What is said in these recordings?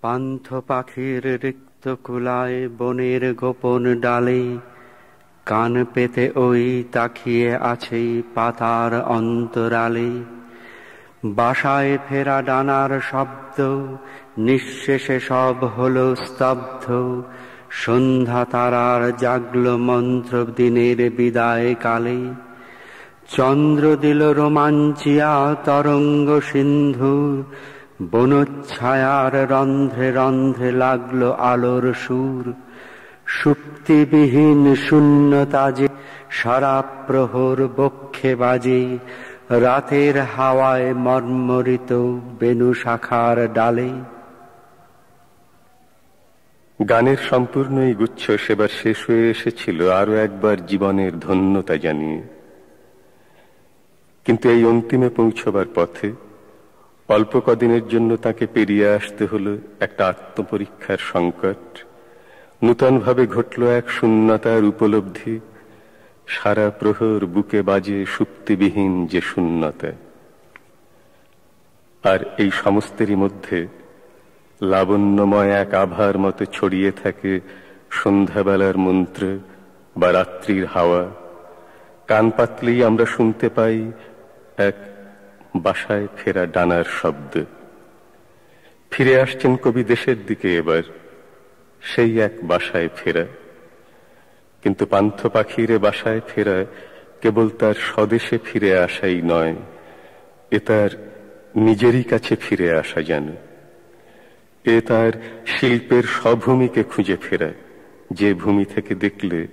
পান্থ পাখির রিক্ত কুলায় বনের গোপন ডালে কান পেতে ওই তাকিয়ে আছে পাতার অন্তরালে। বাসায় ফেরা ডানার শব্দ নিঃশেষে সব হলো স্তব্ধ। সন্ধ্যা তারার জাগল মন্ত্র দিনের বিদায় কালে। চন্দ্র দিল রোমাঞ্চিয়া তরঙ্গ সিন্ধু। বনচ্ছায়ার রন্ধ্রে রন্ধ্রে লাগলো আলোর সুর। সুপ্তিবিহীন শূন্যতা যে সারা প্রহর বক্ষে বাজে। রাতের হাওয়ায় মর্মরিত বেণু শাখার ডালে। গানের সম্পূর্ণ এই গুচ্ছ সেবার শেষ হয়ে এসেছিল আরো একবার জীবনের ধন্যতা জানিয়ে। কিন্তু এই অন্তিমে পৌঁছবার পথে অল্প কদিনের জন্য তাকে পেরিয়ে আসতে হলো একটা আত্মপরীক্ষার সংকট। নূতনভাবে ঘটল এক শূন্যতার উপলব্ধি। সারা প্রহর বুকে বাজে সুপ্তিবিহীন যে শূন্যতা। আর এই সমস্তেরই মধ্যে লাবণ্যময় এক আভার মতো ছড়িয়ে থাকে সন্ধ্যাবেলার মন্ত্র বা রাত্রির হাওয়া। কান পাতলেই আমরা শুনতে পাই এক বাসায় ফেরা ডানার শব্দ। ফিরে আসছেন কবি দেশের দিকে এবার, সেই এক বাসায় ফেরা। কিন্তু পান্থ পাখির বাসায় ফেরা কেবল তার স্বদেশে ফিরে আসাই নয়, এ তার নিজেরই কাছে ফিরে আসা যেন। এ তার শিল্পের স্বভূমিকে খুঁজে ফেরা, যে ভূমি থেকে দেখলে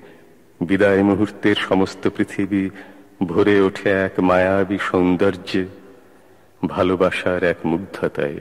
বিদায় মুহূর্তের সমস্ত পৃথিবী ভরে ওঠে এক মায়াবী সৌন্দর্যে, ভালোবাসার এক মুগ্ধতায়।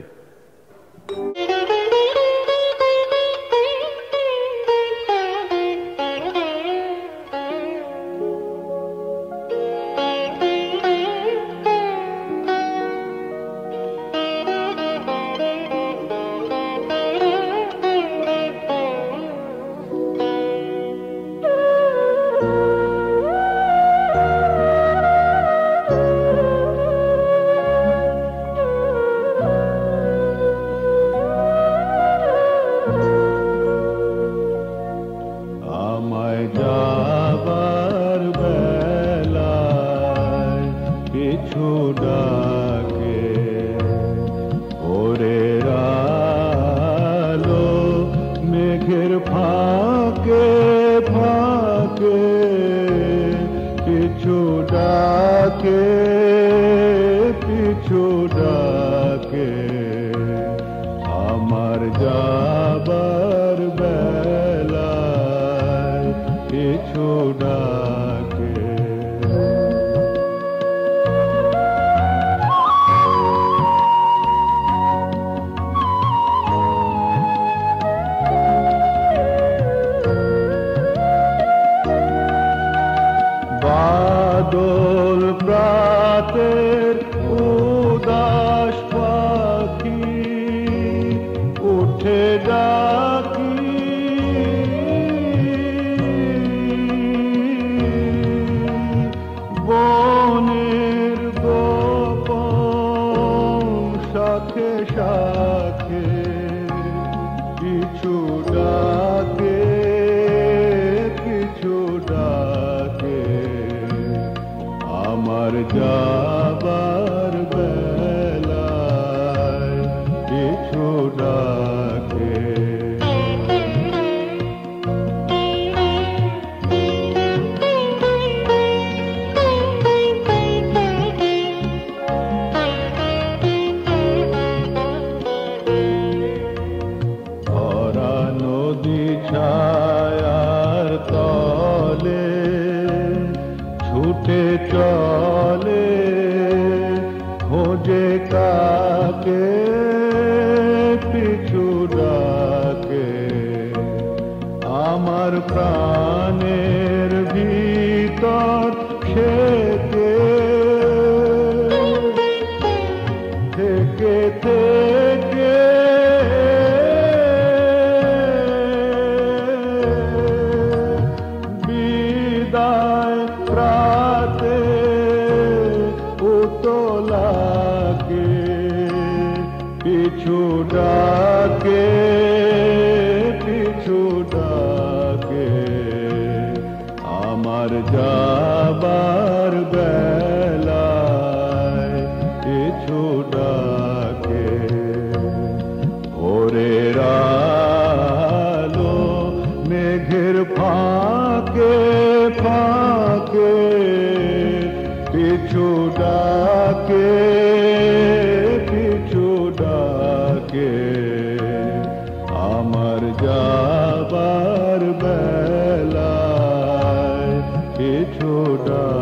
পিছু ডাকে যাবার বেলায় কিছু ডাকে ভোরের আলো মেঘের ফাঁকে ফাঁকে পিছু ডাকে পিছু ডাকে আমার যাবার বেলায় পিছু ডাকে